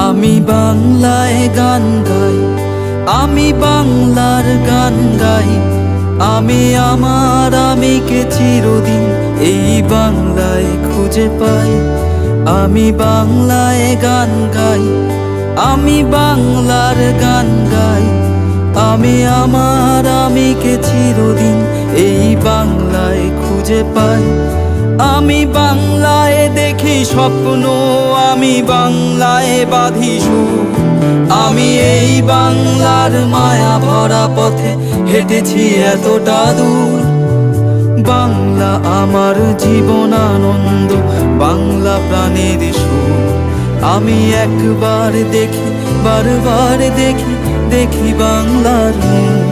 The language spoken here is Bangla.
আমি বাংলায় গান গাই, আমি বাংলার গান গাই। আমি আমার আমিকে চিরদিন এই বাংলায় খুঁজে পাই। আমি বাংলায় গান গাই, আমি বাংলার গান গাই। আমি আমার আমিকে চিরদিন এই বাংলায় খুঁজে পাই। আমি বাংলায় দেখি স্বপ্ন, আমি বাংলায় বাঁধি সুর। আমি এই বাংলার মায়া ভরা পথে হেঁটেছি এতটা দূর। বাংলা আমার জীবন আনন্দ, বাংলা প্রাণের সুর। আমি একবার দেখি, বারবার দেখি, দেখি বাংলার মুখ।